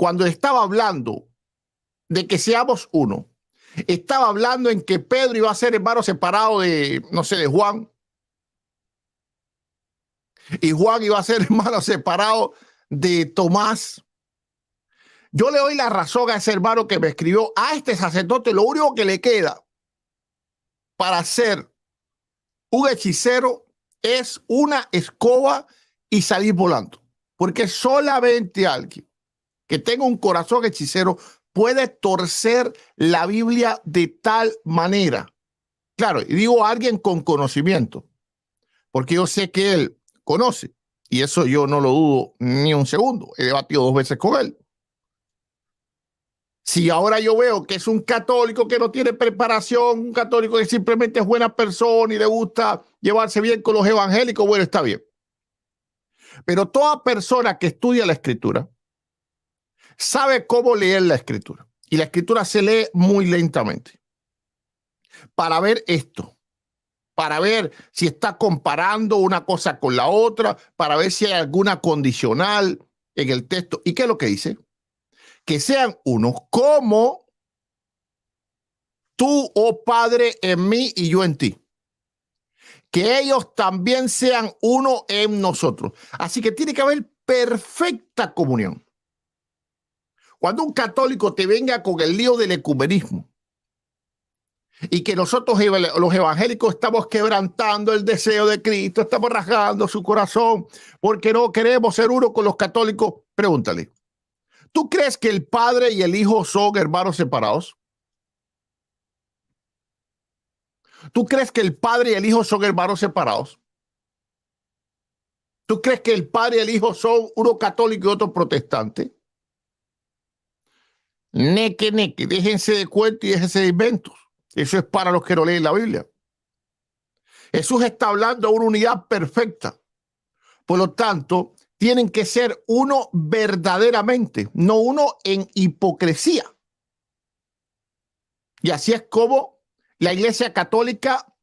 cuando estaba hablando de que seamos uno, estaba hablando en que Pedro iba a ser hermano separado de, no sé, de Juan, y Juan iba a ser hermano separado de Tomás. Yo le doy la razón a ese hermano que me escribió: a este sacerdote lo único que le queda para ser un hechicero es una escoba y salir volando, porque solamente alguien que tenga un corazón hechicero puede torcer la Biblia de tal manera. Claro, y digo alguien con conocimiento, porque yo sé que él conoce, y eso yo no lo dudo ni un segundo. He debatido 2 veces con él. Si ahora yo veo que es un católico que no tiene preparación, un católico que simplemente es buena persona y le gusta llevarse bien con los evangélicos, bueno, está bien. Pero toda persona que estudia la Escritura sabe cómo leer la Escritura. Y la Escritura se lee muy lentamente. Para ver esto, para ver si está comparando una cosa con la otra, para ver si hay alguna condicional en el texto. ¿Y qué es lo que dice? Que sean unos como tú, oh Padre, en mí y yo en ti. Que ellos también sean uno en nosotros. Así que tiene que haber perfecta comunión. Cuando un católico te venga con el lío del ecumenismo y que nosotros los evangélicos estamos quebrantando el deseo de Cristo, estamos rasgando su corazón porque no queremos ser uno con los católicos, pregúntale: ¿tú crees que el Padre y el Hijo son hermanos separados? ¿Tú crees que el Padre y el Hijo son hermanos separados? ¿Tú crees que el Padre y el Hijo son uno católico y otro protestante? Neque, déjense de cuentos y déjense de inventos. Eso es para los que no leen la Biblia. Jesús está hablando de una unidad perfecta. Por lo tanto, tienen que ser uno verdaderamente, no uno en hipocresía. Y así es como la Iglesia Católica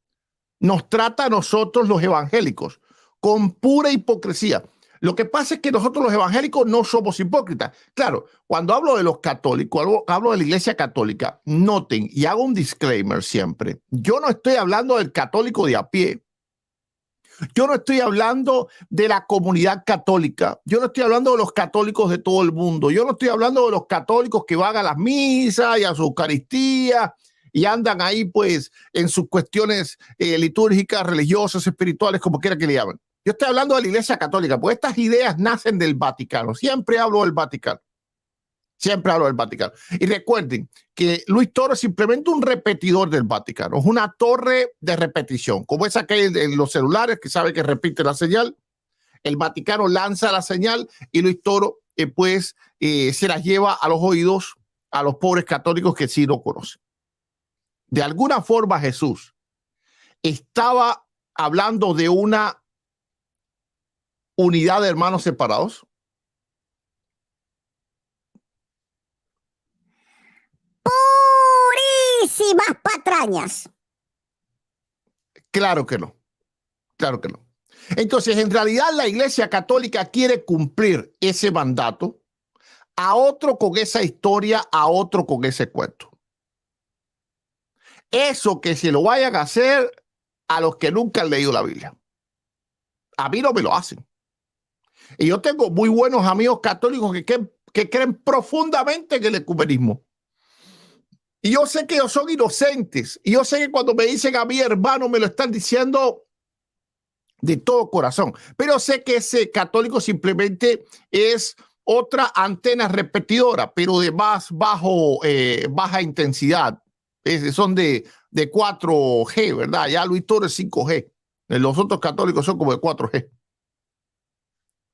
nos trata a nosotros los evangélicos, con pura hipocresía. Lo que pasa es que nosotros los evangélicos no somos hipócritas. Claro, cuando hablo de los católicos, hablo de la Iglesia Católica, noten, y hago un disclaimer siempre: yo no estoy hablando del católico de a pie. Yo no estoy hablando de la comunidad católica. Yo no estoy hablando de los católicos de todo el mundo. Yo no estoy hablando de los católicos que van a las misas y a su Eucaristía y andan ahí pues en sus cuestiones litúrgicas, religiosas, espirituales, como quiera que le llamen. Yo estoy hablando de la Iglesia Católica, porque estas ideas nacen del Vaticano. Siempre hablo del Vaticano. Siempre hablo del Vaticano. Y recuerden que Luis Toro es simplemente un repetidor del Vaticano. Es una torre de repetición, como esa que hay en los celulares, que sabe que repite la señal. El Vaticano lanza la señal y Luis Toro se la lleva a los oídos a los pobres católicos que sí lo conocen. De alguna forma Jesús estaba hablando de una unidad de hermanos separados. Purísimas patrañas. Claro que no. Claro que no. Entonces, en realidad, la Iglesia Católica quiere cumplir ese mandato, a otro con esa historia, a otro con ese cuento. Eso que se lo vayan a hacer a los que nunca han leído la Biblia. A mí no me lo hacen. Y yo tengo muy buenos amigos católicos que creen profundamente en el ecumenismo. Y yo sé que ellos son inocentes. Y yo sé que cuando me dicen a mí, hermano, me lo están diciendo de todo corazón. Pero sé que ese católico simplemente es otra antena repetidora, pero de más baja intensidad. Son de 4G, ¿verdad? Ya Luis Toro es 5G. Los otros católicos son como de 4G.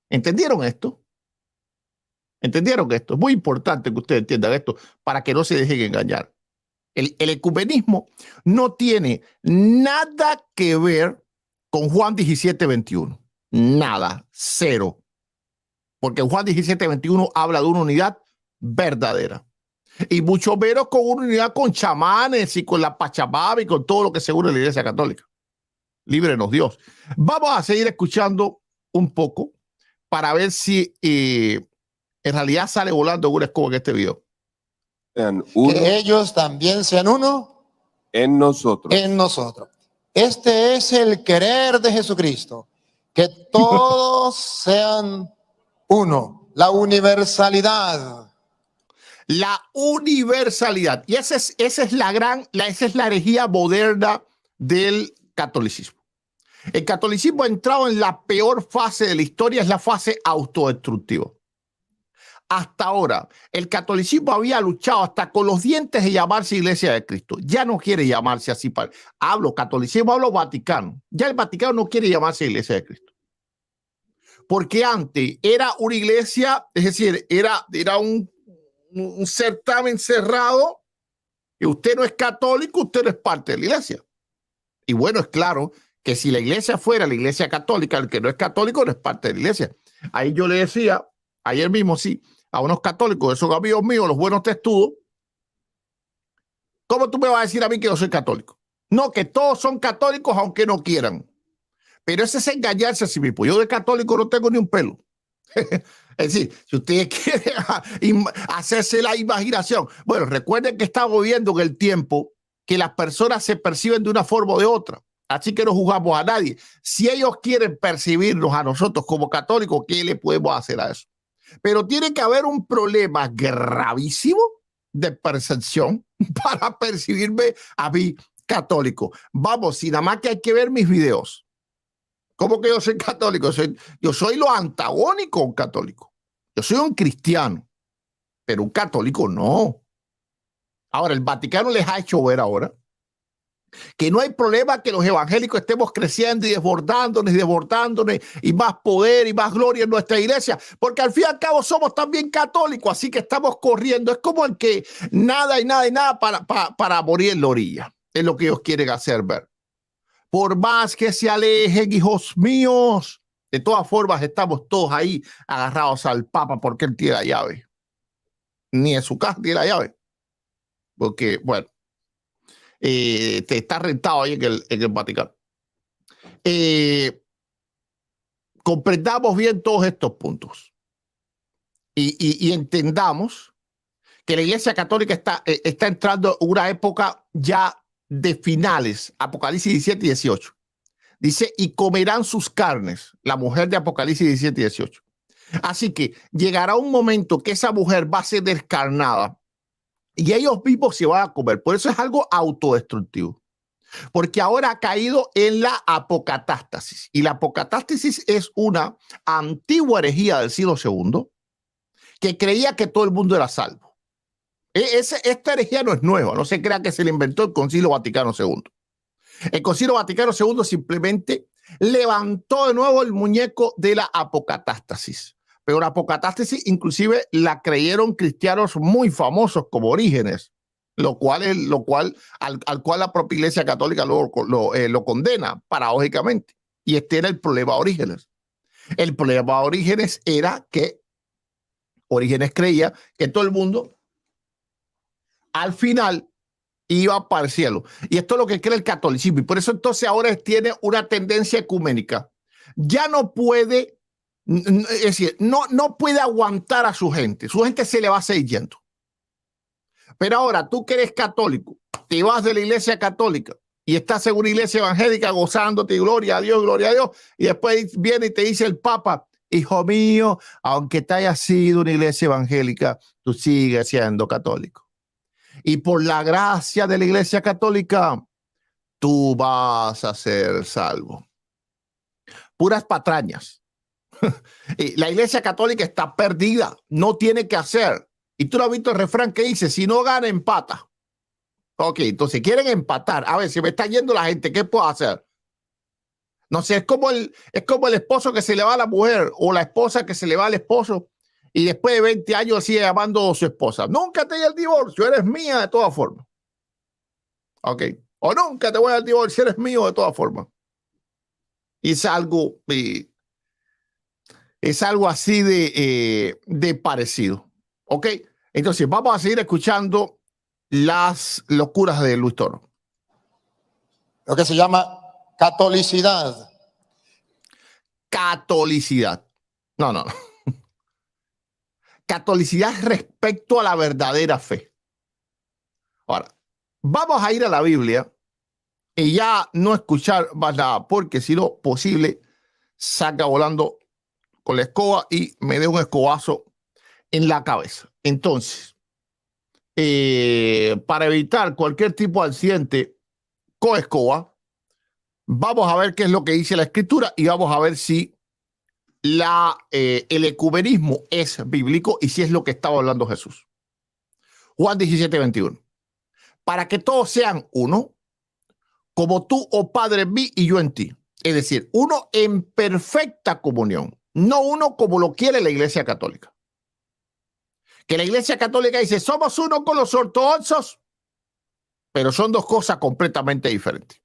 ¿Entendieron esto? ¿Entendieron esto? Es muy importante que ustedes entiendan esto para que no se dejen engañar. El ecumenismo no tiene nada que ver con Juan 17:21. Nada, cero. Porque Juan 17:21 habla de una unidad verdadera. Y mucho menos con una unidad con chamanes y con la Pachamama y con todo lo que seguro la Iglesia Católica. Líbrenos Dios. Vamos a seguir escuchando un poco para ver si en realidad sale volando una escoba en este video. Sean uno Que ellos también sean uno en nosotros. en nosotros. Este es el querer de Jesucristo, que todos sean uno, la universalidad. La universalidad. Y esa es la herejía moderna del catolicismo. El catolicismo ha entrado en la peor fase de la historia, es la fase autodestructiva. Hasta ahora, el catolicismo había luchado hasta con los dientes de llamarse Iglesia de Cristo. Ya no quiere llamarse así. Hablo catolicismo, hablo Vaticano. Ya el Vaticano no quiere llamarse Iglesia de Cristo. Porque antes era una iglesia, es decir, era un certamen cerrado, que usted no es católico, usted no es parte de la iglesia. Y bueno, es claro que si la iglesia fuera la iglesia católica, el que no es católico no es parte de la iglesia. Ahí yo le decía, ayer mismo sí, a unos católicos, esos amigos míos, los buenos testudos, ¿cómo tú me vas a decir a mí que yo soy católico? No, que todos son católicos aunque no quieran. Pero ese es engañarse a sí mismo. Yo de católico no tengo ni un pelo. Es decir, si ustedes quieren hacerse la imaginación. Bueno, recuerden que estamos viviendo en el tiempo que las personas se perciben de una forma o de otra. Así que no juzgamos a nadie. Si ellos quieren percibirnos a nosotros como católicos, ¿qué le podemos hacer a eso? Pero tiene que haber un problema gravísimo de percepción para percibirme a mí católico. Vamos, si nada más que hay que ver mis videos. ¿Cómo que yo soy católico? Yo soy lo antagónico a un católico. Yo soy un cristiano, pero un católico no. Ahora, el Vaticano les ha hecho ver ahora que no hay problema que los evangélicos estemos creciendo y desbordándonos y más poder y más gloria en nuestra iglesia, porque al fin y al cabo somos también católicos, así que estamos corriendo. Es como el que nada para morir en la orilla. Es lo que ellos quieren hacer ver. Por más que se alejen, hijos míos, de todas formas estamos todos ahí agarrados al Papa porque él tiene la llave. Ni en su casa tiene la llave. Porque, bueno, te está rentado ahí en el Vaticano. Comprendamos bien todos estos puntos y entendamos que la Iglesia Católica está entrando en una época ya de finales, Apocalipsis 17 y 18. Dice, y comerán sus carnes, la mujer de Apocalipsis 17 y 18. Así que llegará un momento que esa mujer va a ser descarnada y ellos mismos se van a comer. Por eso es algo autodestructivo. Porque ahora ha caído en la apocatástasis. Y la apocatástasis es una antigua herejía del siglo II que creía que todo el mundo era salvo. Esta herejía no es nueva, no se crea que se le inventó el Concilio Vaticano II. El Concilio Vaticano II simplemente levantó de nuevo el muñeco de la apocatástasis. Pero la apocatástasis inclusive la creyeron cristianos muy famosos como Orígenes, al cual la propia Iglesia Católica lo condena paradójicamente. Y este era el problema de Orígenes. El problema de Orígenes era que Orígenes creía que todo el mundo al final iba para el cielo. Y esto es lo que cree el catolicismo. Y por eso entonces ahora tiene una tendencia ecuménica. Ya no puede, es decir, no puede aguantar a su gente. Su gente se le va a seguir yendo. Pero ahora tú que eres católico, te vas de la iglesia católica y estás en una iglesia evangélica gozándote, gloria a Dios, y después viene y te dice el Papa, hijo mío, aunque te haya sido una iglesia evangélica, tú sigues siendo católico. Y por la gracia de la iglesia católica, tú vas a ser salvo. Puras patrañas. La iglesia católica está perdida, no tiene que hacer. Y tú no has visto el refrán que dice, si no gana, empata. Ok, entonces quieren empatar. A ver, si me está yendo la gente, ¿qué puedo hacer? No sé, es como el esposo que se le va a la mujer o la esposa que se le va al esposo y después de 20 años sigue llamando a su esposa. Nunca te di el divorcio, eres mía de todas formas. Ok, o nunca te voy al divorcio, eres mío de todas formas. Y es algo así de parecido. Ok, entonces vamos a seguir escuchando las locuras de Luis Toro. Lo que se llama catolicidad. Catolicidad. No. catolicidad respecto a la verdadera fe. Ahora, vamos a ir a la Biblia y ya no escuchar más nada, porque si no posible, saca volando con la escoba y me dé un escobazo en la cabeza. Entonces, para evitar cualquier tipo de accidente con escoba, vamos a ver qué es lo que dice la Escritura y vamos a ver si el ecumenismo es bíblico y si es lo que estaba hablando Jesús. Juan 17:21. Para que todos sean uno, como tú, oh Padre, en mí y yo en ti. Es decir, uno en perfecta comunión, no uno como lo quiere la Iglesia Católica. Que la Iglesia Católica dice, somos uno con los ortodoxos, pero son dos cosas completamente diferentes.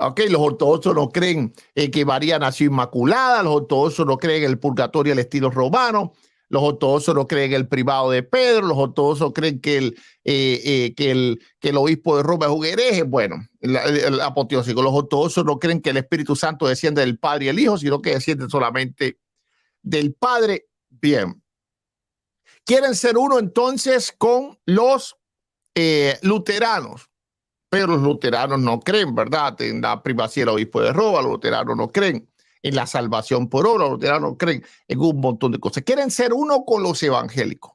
Ok, los ortodoxos no creen que María nació inmaculada, los ortodoxos no creen en el purgatorio al estilo romano, los ortodoxos no creen en el privado de Pedro, los ortodoxos creen que el obispo de Roma es un hereje. Bueno, el apoteósico. Los ortodoxos no creen que el Espíritu Santo desciende del Padre y el Hijo, sino que desciende solamente del Padre. Bien. Quieren ser uno entonces con los luteranos. Pero los luteranos no creen, ¿verdad?, en la primacía del obispo de Roma. Los luteranos no creen en la salvación por obra. Los luteranos no creen en un montón de cosas. Quieren ser uno con los evangélicos.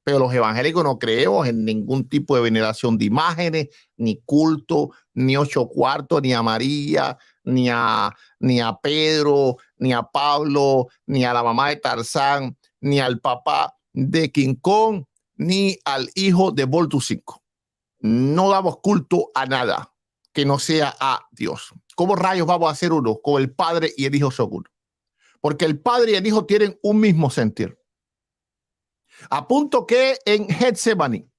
Pero los evangélicos no creemos en ningún tipo de veneración de imágenes, ni culto, ni 8 cuartos, ni a María, ni a Pedro, ni a Pablo, ni a la mamá de Tarzán, ni al papá de King Kong, ni al hijo de Voltu 5. No damos culto a nada que no sea a Dios. ¿Cómo rayos vamos a hacer uno? Con el Padre y el Hijo son uno. Porque el Padre y el Hijo tienen un mismo sentir. A punto que en Getsemaní,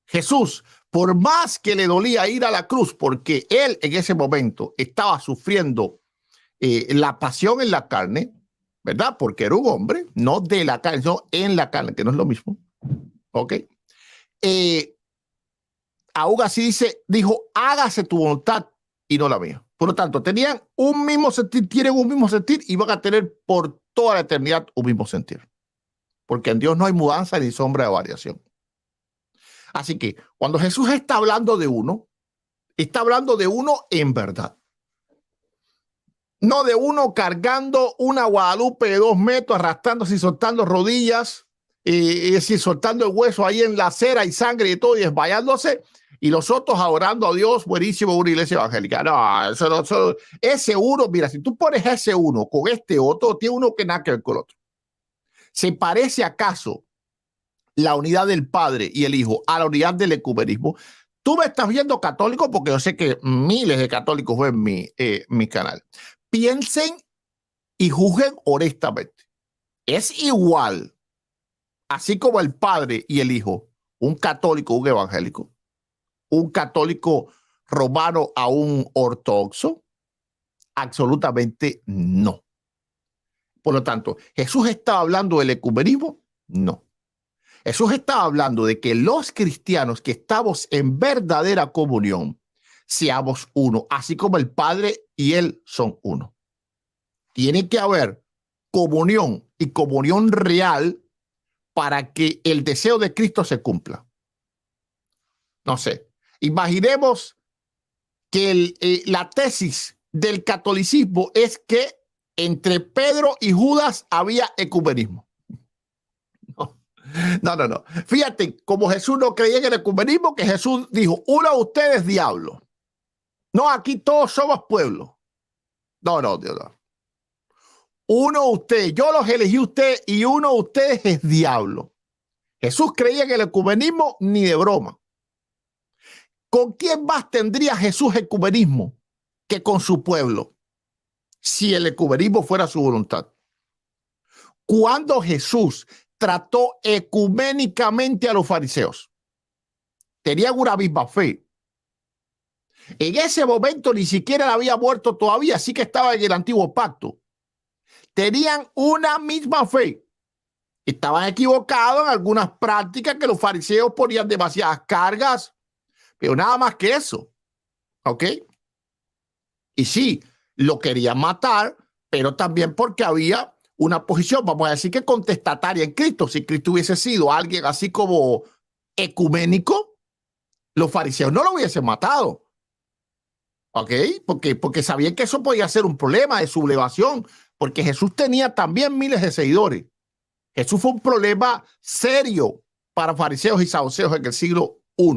Jesús, por más que le dolía ir a la cruz, porque él en ese momento estaba sufriendo la pasión en la carne, ¿verdad? Porque era un hombre, no de la carne, sino en la carne, que no es lo mismo. ¿Ok? Aún así dijo, hágase tu voluntad y no la mía. Por lo tanto, tenían un mismo sentir, tienen un mismo sentir y van a tener por toda la eternidad un mismo sentir. Porque en Dios no hay mudanza ni sombra de variación. Así que cuando Jesús está hablando de uno, está hablando de uno en verdad. No de uno cargando una Guadalupe de 2 metros, arrastrándose y soltando rodillas, soltando el hueso ahí en la cera y sangre y todo y desmayándose. Y los otros adorando a Dios, buenísimo, una iglesia evangélica. No, ese uno, mira, si tú pones ese uno con este otro, tiene uno que nada que ver con el otro. ¿Se parece acaso la unidad del Padre y el Hijo a la unidad del ecumenismo? Tú me estás viendo católico porque yo sé que miles de católicos ven mi canal. Piensen y juzguen honestamente. Es igual, así como el Padre y el Hijo, un católico, un evangélico, un católico romano a un ortodoxo. Absolutamente no. Por lo tanto, ¿Jesús estaba hablando del ecumenismo? No. Jesús estaba hablando de que los cristianos que estamos en verdadera comunión seamos uno, así como el Padre y Él son uno. Tiene que haber comunión y comunión real para que el deseo de Cristo se cumpla. No sé, imaginemos que la tesis del catolicismo es que entre Pedro y Judas había ecumenismo. No. Fíjate, como Jesús no creía en el ecumenismo, que Jesús dijo, uno de ustedes diablo. No, aquí todos somos pueblo. No, Dios no. Uno de ustedes, yo los elegí a ustedes y uno de ustedes es diablo. Jesús creía en el ecumenismo ni de broma. ¿Con quién más tendría Jesús ecumenismo que con su pueblo? Si el ecumenismo fuera su voluntad. Cuando Jesús trató ecuménicamente a los fariseos, tenían una misma fe. En ese momento ni siquiera había muerto todavía, así que estaba en el antiguo pacto. Tenían una misma fe. Estaban equivocados en algunas prácticas que los fariseos ponían demasiadas cargas, pero nada más que eso. ¿Ok? Y sí, lo querían matar, pero también porque había una posición, vamos a decir que contestataria en Cristo. Si Cristo hubiese sido alguien así como ecuménico, los fariseos no lo hubiesen matado. ¿Ok? Porque sabían que eso podía ser un problema de sublevación, porque Jesús tenía también miles de seguidores. Jesús fue un problema serio para fariseos y saduceos en el siglo I.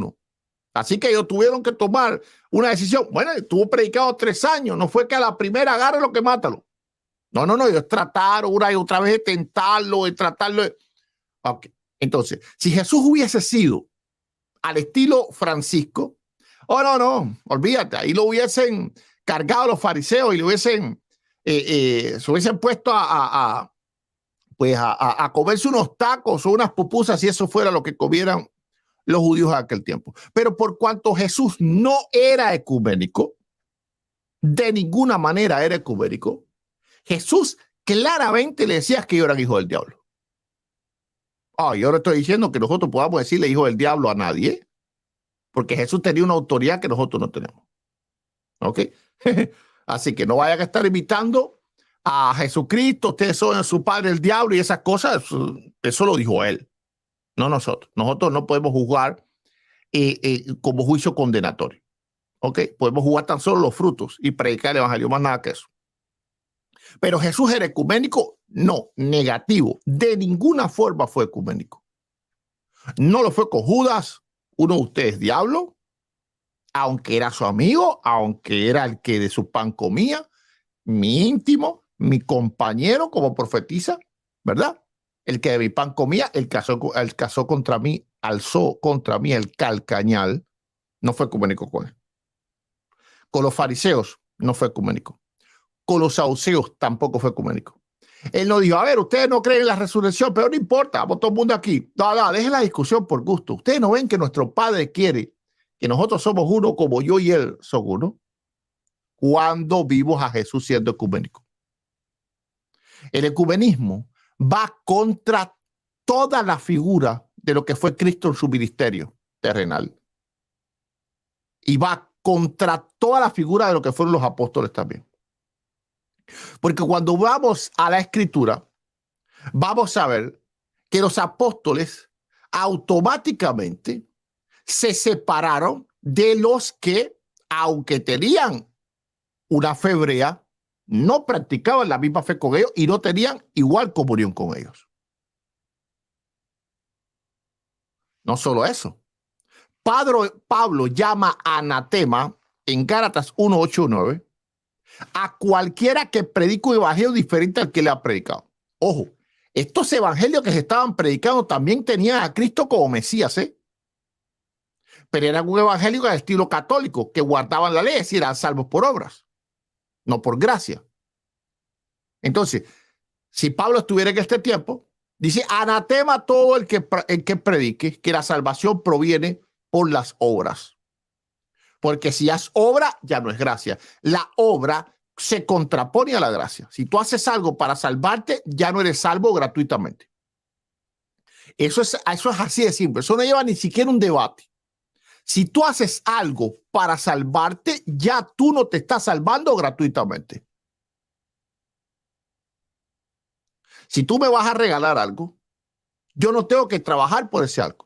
Así que ellos tuvieron que tomar una decisión. Bueno, estuvo predicado 3 años, no fue que a la primera agarre lo que mátalo. No, ellos trataron una y otra vez de tentarlo, de tratarlo. Okay. Entonces, si Jesús hubiese sido al estilo Francisco, no, olvídate, ahí lo hubiesen cargado los fariseos y se hubiesen puesto a comerse unos tacos o unas pupusas si eso fuera lo que comieran los judíos en aquel tiempo. Pero por cuanto Jesús no era ecuménico, de ninguna manera era ecuménico, Jesús claramente le decía que ellos eran hijos del diablo. Yo no estoy diciendo que nosotros podamos decirle hijo del diablo a nadie, porque Jesús tenía una autoridad que nosotros no tenemos. ¿Ok? Así que no vayan a estar imitando a Jesucristo, ustedes son su padre el diablo y esas cosas, eso lo dijo él, no nosotros. Nosotros no podemos juzgar como juicio condenatorio. ¿Ok? Podemos jugar tan solo los frutos y predicar el evangelio, más nada que eso. Pero Jesús era ecuménico, no, negativo. De ninguna forma fue ecuménico. No lo fue con Judas, uno de ustedes diablo, aunque era su amigo, aunque era el que de su pan comía, mi íntimo, mi compañero como profetiza, ¿verdad? El que de mi pan comía, el cazó contra mí, alzó contra mí el calcañal, no fue ecuménico con él. Con los fariseos no fue ecuménico. Con los saduceos tampoco fue ecuménico. Él no dijo, a ver, ustedes no creen en la resurrección, pero no importa, vamos todo el mundo aquí. No, dejen la discusión por gusto. Ustedes no ven que nuestro Padre quiere que nosotros somos uno como yo y él son uno. Cuando vimos a Jesús siendo ecuménico. El ecumenismo va contra toda la figura de lo que fue Cristo en su ministerio terrenal. Y va contra toda la figura de lo que fueron los apóstoles también. Porque cuando vamos a la Escritura, vamos a ver que los apóstoles automáticamente se separaron de los que, aunque tenían una fe hebrea, no practicaban la misma fe con ellos y no tenían igual comunión con ellos. No solo eso. Pablo llama anatema en Gálatas 1, 8 y 9 a cualquiera que predique un evangelio diferente al que le ha predicado. Ojo, estos evangelios que se estaban predicando también tenían a Cristo como Mesías, pero eran un evangelio de estilo católico, que guardaban la ley, es decir, eran salvos por obras, no por gracia. Entonces, si Pablo estuviera en este tiempo, dice, anatema todo el que predique que la salvación proviene por las obras. Porque si es obra, ya no es gracia. La obra se contrapone a la gracia. Si tú haces algo para salvarte, ya no eres salvo gratuitamente. Eso es así de simple. Eso no lleva ni siquiera un debate. Si tú haces algo para salvarte, ya tú no te estás salvando gratuitamente. Si tú me vas a regalar algo, yo no tengo que trabajar por ese algo.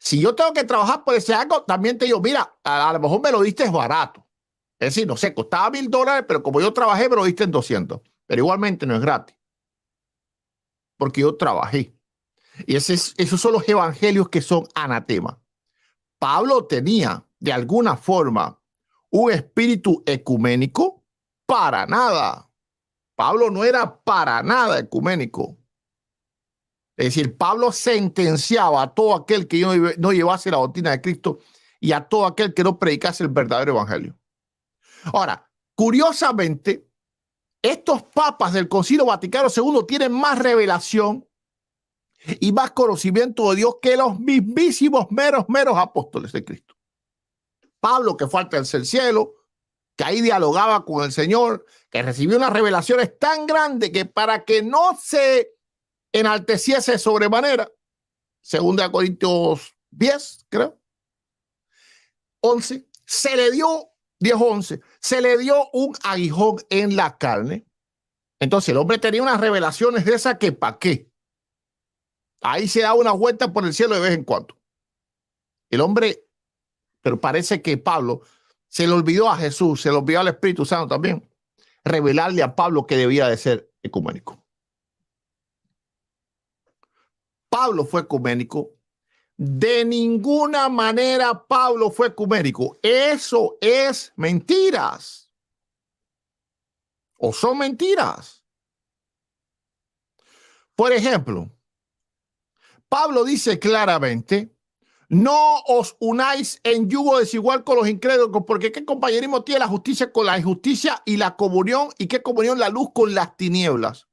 Si yo tengo que trabajar por ese algo, también te digo, mira, a lo mejor me lo diste barato. Es decir, no sé, costaba $1,000, pero como yo trabajé, me lo diste en 200. Pero igualmente no es gratis. Porque yo trabajé. Y esos son los evangelios que son anatema. Pablo tenía, de alguna forma, un espíritu ecuménico. Para nada. Pablo no era para nada ecuménico. Es decir, Pablo sentenciaba a todo aquel que no llevase la doctrina de Cristo y a todo aquel que no predicase el verdadero evangelio. Ahora, curiosamente, estos papas del Concilio Vaticano II tienen más revelación y más conocimiento de Dios que los mismísimos meros apóstoles de Cristo. Pablo, que fue al tercer cielo, que ahí dialogaba con el Señor, que recibió unas revelaciones tan grandes que para que no se enalteciese sobremanera, 2 Corintios 10, creo, 11, se le dio, 10, 11, se le dio un aguijón en la carne Entonces el hombre tenía unas revelaciones de esas que ¿para qué? Ahí se da una vuelta por el cielo de vez en cuando. El hombre, pero parece que Pablo se le olvidó a Jesús, se le olvidó al Espíritu Santo también, revelarle a Pablo que debía de ser ecuménico. Pablo fue ecuménico. De ninguna manera Pablo fue ecuménico. Eso es mentiras. O son mentiras. Por ejemplo, Pablo dice claramente: no os unáis en yugo desigual con los incrédulos, porque ¿qué compañerismo tiene la justicia con la injusticia y la comunión? ¿Y qué comunión la luz con las tinieblas?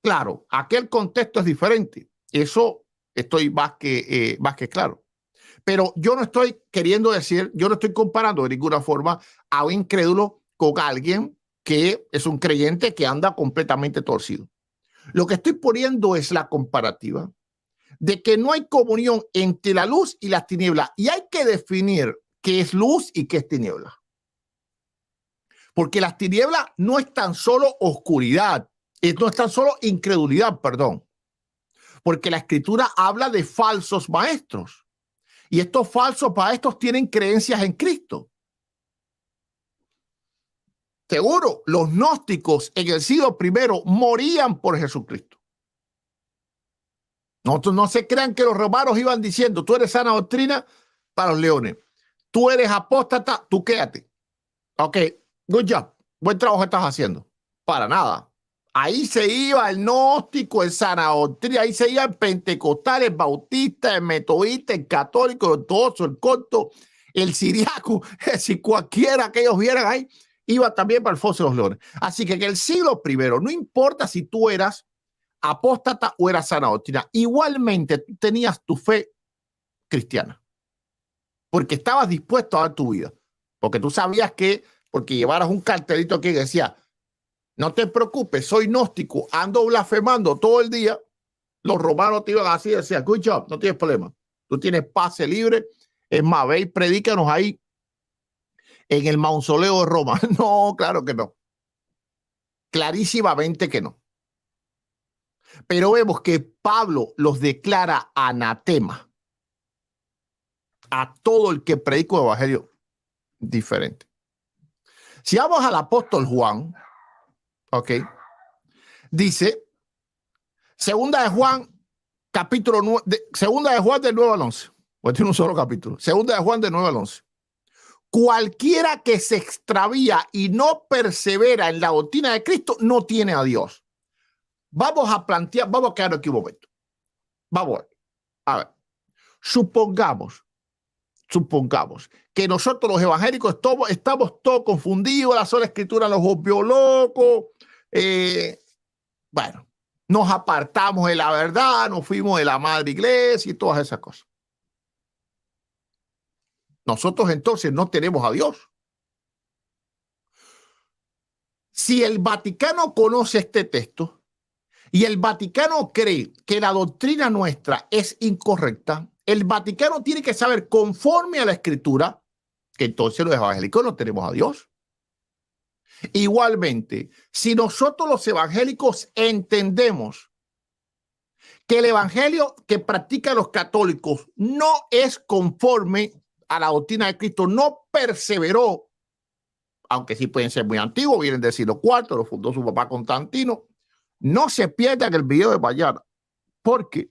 Claro, aquel contexto es diferente. Eso estoy más que claro. Pero yo no estoy queriendo decir, yo no estoy comparando de ninguna forma a un incrédulo con alguien que es un creyente que anda completamente torcido. Lo que estoy poniendo es la comparativa de que no hay comunión entre la luz y las tinieblas. Y hay que definir qué es luz y qué es tiniebla. Porque las tinieblas no es tan solo oscuridad, no es tan solo incredulidad, perdón. Porque la Escritura habla de falsos maestros. Y estos falsos maestros tienen creencias en Cristo. Seguro, los gnósticos en el siglo I morían por Jesucristo. No se crean que los romanos iban diciendo: tú eres sana doctrina para los leones, tú eres apóstata, tú quédate. Ok, good job, buen trabajo estás haciendo. Para nada. Ahí se iba el gnóstico, el sana doctrina, ahí se iba el pentecostal, el bautista, el metodista, el católico, el ortodoxo, el copto, el siriaco. Si cualquiera que ellos vieran ahí, iba también para el foso de los leones. Así que en el siglo I, no importa si tú eras apóstata o era sana doctrina, igualmente tú tenías tu fe cristiana, porque estabas dispuesto a dar tu vida, porque tú sabías que, porque llevaras un cartelito que decía: no te preocupes, soy gnóstico, ando blasfemando todo el día, los romanos te iban así y decían: good job, no tienes problema, tú tienes pase libre, es más, ve y predícanos ahí en el mausoleo de Roma. No, claro que no, clarísimamente que no. Pero vemos que Pablo los declara anatema a todo el que predica el evangelio diferente. Si vamos al apóstol Juan, ok, dice, segunda de Juan, capítulo 9, segunda de Juan del 9 al 11, pues tiene un solo capítulo, segunda de Juan del 9 al 11. Cualquiera que se extravía y no persevera en la doctrina de Cristo no tiene a Dios. Vamos a plantear, vamos a quedarnos aquí un momento. Vamos a ver. Supongamos que nosotros los evangélicos estamos todos confundidos, la sola escritura nos volvió locos. Bueno, nos apartamos de la verdad, nos fuimos de la madre iglesia y todas esas cosas. Nosotros entonces no tenemos a Dios. Si el Vaticano conoce este texto y el Vaticano cree que la doctrina nuestra es incorrecta, el Vaticano tiene que saber, conforme a la Escritura, que entonces los evangélicos no tenemos a Dios. Igualmente, si nosotros los evangélicos entendemos que el evangelio que practican los católicos no es conforme a la doctrina de Cristo, no perseveró, aunque sí pueden ser muy antiguos, vienen del siglo IV, lo fundó su papá Constantino, no se pierdan el video de mañana, porque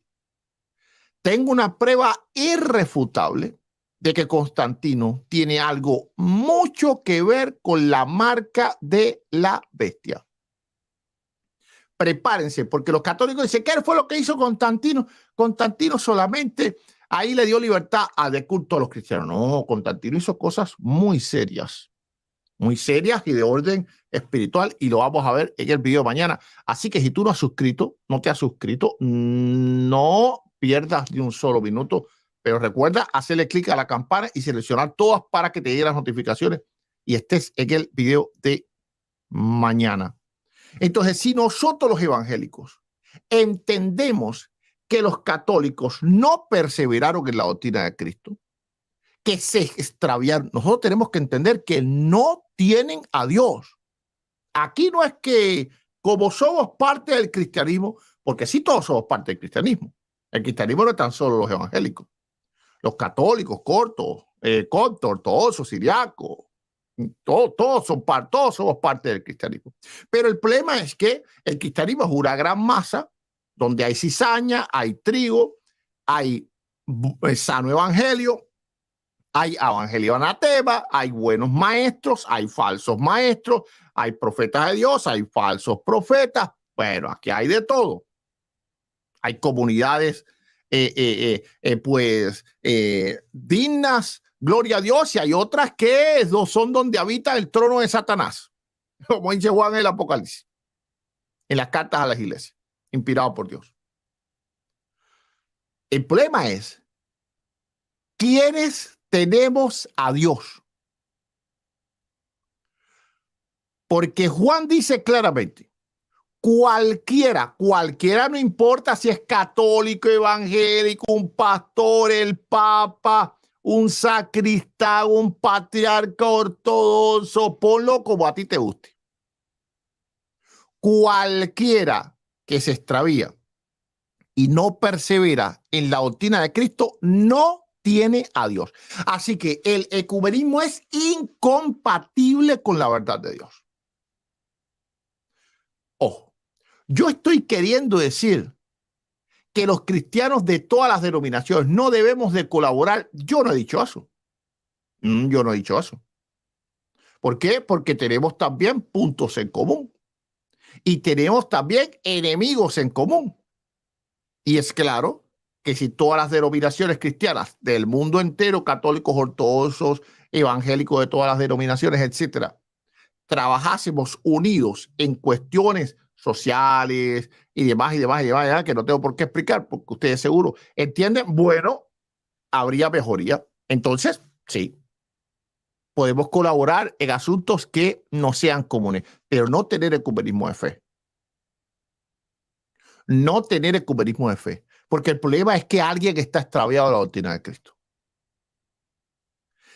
tengo una prueba irrefutable de que Constantino tiene algo mucho que ver con la marca de la bestia. Prepárense, porque los católicos dicen: ¿qué fue lo que hizo Constantino? Constantino solamente ahí le dio libertad de culto a los cristianos. No, Constantino hizo cosas muy serias y de orden espiritual, y lo vamos a ver en el video de mañana. Así que si tú no has suscrito, no te has suscrito, no pierdas ni un solo minuto, pero recuerda hacerle clic a la campana y seleccionar todas para que te lleguen las notificaciones y estés en el video de mañana. Entonces, si nosotros los evangélicos entendemos que los católicos no perseveraron en la doctrina de Cristo, que se extraviaron, nosotros tenemos que entender que no tienen a Dios. Aquí no es que como somos parte del cristianismo, porque sí todos somos parte del cristianismo. El cristianismo no es tan solo los evangélicos, los católicos, coptos, ortodoxos, siriacos, todos somos parte del cristianismo. Pero el problema es que el cristianismo es una gran masa donde hay cizaña, hay trigo, hay sano evangelio, hay evangelio anatema, hay buenos maestros, hay falsos maestros, hay profetas de Dios, hay falsos profetas. Bueno, aquí hay de todo. Hay comunidades dignas, gloria a Dios, y hay otras que son donde habita el trono de Satanás, como dice Juan en el Apocalipsis, en las cartas a las iglesias, inspirado por Dios. El problema es, ¿quiénes tenemos a Dios? Porque Juan dice claramente, cualquiera, no importa si es católico, evangélico, un pastor, el papa, un sacristán, un patriarca ortodoxo, ponlo como a ti te guste. Cualquiera que se extravía y no persevera en la doctrina de Cristo no tiene a Dios. Así que el ecumenismo es incompatible con la verdad de Dios. Ojo, yo estoy queriendo decir que los cristianos de todas las denominaciones no debemos de colaborar. Yo no he dicho eso. Yo no he dicho eso. ¿Por qué? Porque tenemos también puntos en común. Y tenemos también enemigos en común. Y es claro que si todas las denominaciones cristianas del mundo entero, católicos, ortodoxos, evangélicos de todas las denominaciones, etcétera, trabajásemos unidos en cuestiones sociales y demás, que no tengo por qué explicar, porque ustedes seguro entienden, bueno, habría mejoría. Entonces, sí, podemos colaborar en asuntos que no sean comunes, pero no tener ecumenismo de fe. No tener ecumenismo de fe, porque el problema es que alguien está extraviado de la doctrina de Cristo.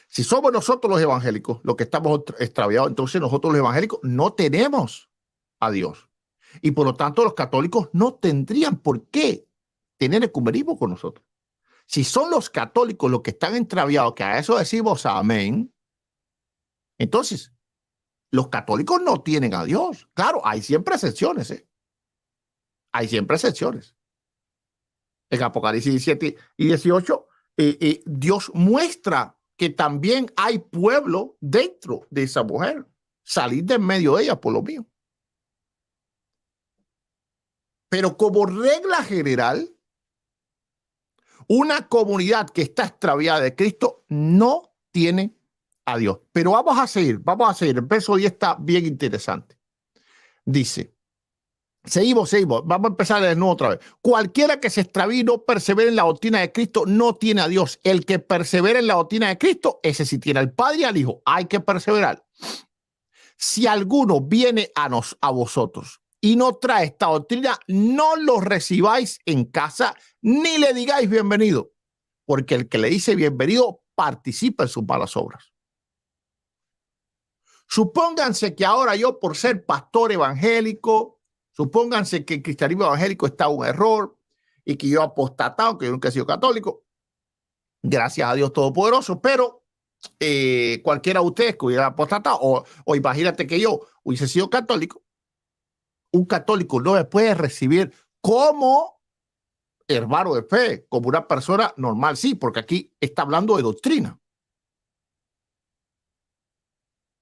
Si somos nosotros los evangélicos los que estamos extraviados, entonces nosotros los evangélicos no tenemos a Dios. Y por lo tanto los católicos no tendrían por qué tener ecumenismo con nosotros. Si son los católicos los que están extraviados, que a eso decimos amén, entonces los católicos no tienen a Dios. Claro, hay siempre excepciones, ¿eh? Hay siempre excepciones. En Apocalipsis 17 y 18, Dios muestra que también hay pueblo dentro de esa mujer. Salir de en medio de ella por lo mío. Pero como regla general, una comunidad que está extraviada de Cristo no tiene a Dios. Pero vamos a seguir. El verso 10 está bien interesante. Dice, seguimos. Vamos a empezar de nuevo otra vez. Cualquiera que se extravíe y no persevere en la doctrina de Cristo no tiene a Dios. El que persevera en la doctrina de Cristo, ese sí tiene al Padre y al Hijo. Hay que perseverar. Si alguno viene a vosotros y no trae esta doctrina, no lo recibáis en casa ni le digáis bienvenido, porque el que le dice bienvenido participa en sus malas obras. Supónganse que ahora yo, por ser pastor evangélico, supónganse que el cristianismo evangélico está en un error y que yo he apostatado, que yo nunca he sido católico, gracias a Dios Todopoderoso, pero cualquiera de ustedes que hubiera apostatado, o imagínate que yo hubiese sido católico, un católico no me puede recibir como hermano de fe, como una persona normal, sí, porque aquí está hablando de doctrina.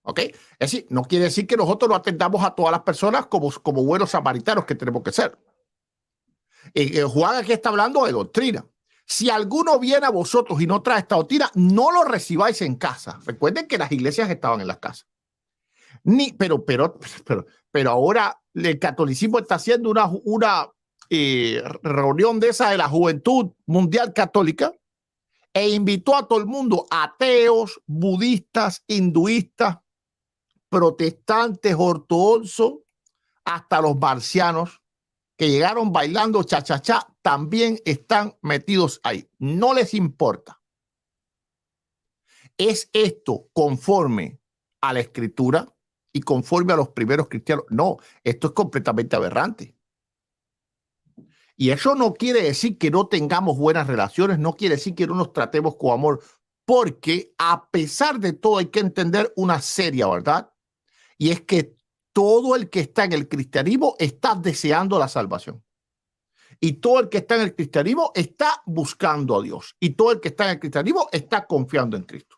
¿Ok? Es decir, no quiere decir que nosotros no atendamos a todas las personas como buenos samaritanos que tenemos que ser. Juan aquí está hablando de doctrina. Si alguno viene a vosotros y no trae esta doctrina, no lo recibáis en casa. Recuerden que las iglesias estaban en las casas. Pero ahora el catolicismo está haciendo una reunión de esa de la Juventud Mundial Católica e invitó a todo el mundo, ateos, budistas, hinduistas, protestantes, ortodoxos, hasta los marcianos que llegaron bailando cha-cha-cha, también están metidos ahí. No les importa. ¿Es esto conforme a la Escritura y conforme a los primeros cristianos. No, esto es completamente aberrante. Y eso no quiere decir que no tengamos buenas relaciones, no quiere decir que no nos tratemos con amor, porque a pesar de todo hay que entender una seria verdad, y es que todo el que está en el cristianismo está deseando la salvación. Y todo el que está en el cristianismo está buscando a Dios. Y todo el que está en el cristianismo está confiando en Cristo.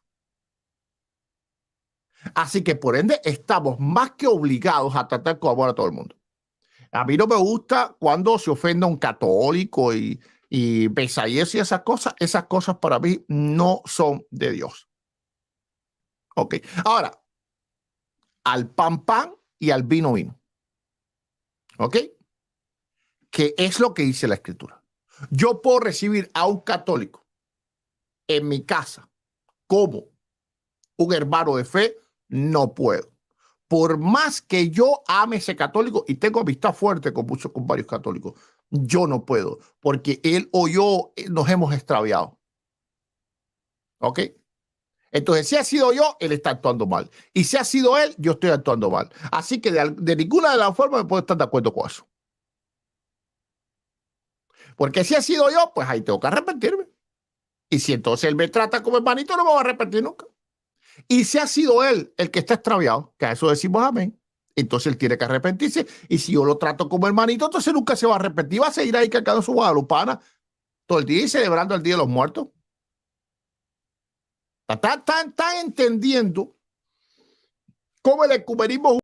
Así que por ende estamos más que obligados a tratar con amor a todo el mundo. A mí no me gusta cuando se ofende a un católico y besalles y esas cosas para mí no son de Dios. Ok, ahora, al pan y al vino vino. Ok, ¿qué es lo que dice la Escritura? Yo puedo recibir a un católico en mi casa como un hermano de fe, no puedo. Por más que yo ame ese católico y tengo amistad fuerte con varios católicos, yo no puedo, porque él o yo nos hemos extraviado. ¿Ok? Entonces, si ha sido yo, él está actuando mal. Y si ha sido él, yo estoy actuando mal. Así que de ninguna de las formas me puedo estar de acuerdo con eso. Porque si ha sido yo, pues ahí tengo que arrepentirme. Y si entonces él me trata como hermanito, no me voy a arrepentir nunca. Y si ha sido él el que está extraviado, que a eso decimos amén, entonces él tiene que arrepentirse. Y si yo lo trato como hermanito, entonces nunca se va a arrepentir. Va a seguir ahí cantando su guadalupana todo el día y celebrando el Día de los Muertos. Está entendiendo cómo el ecumenismo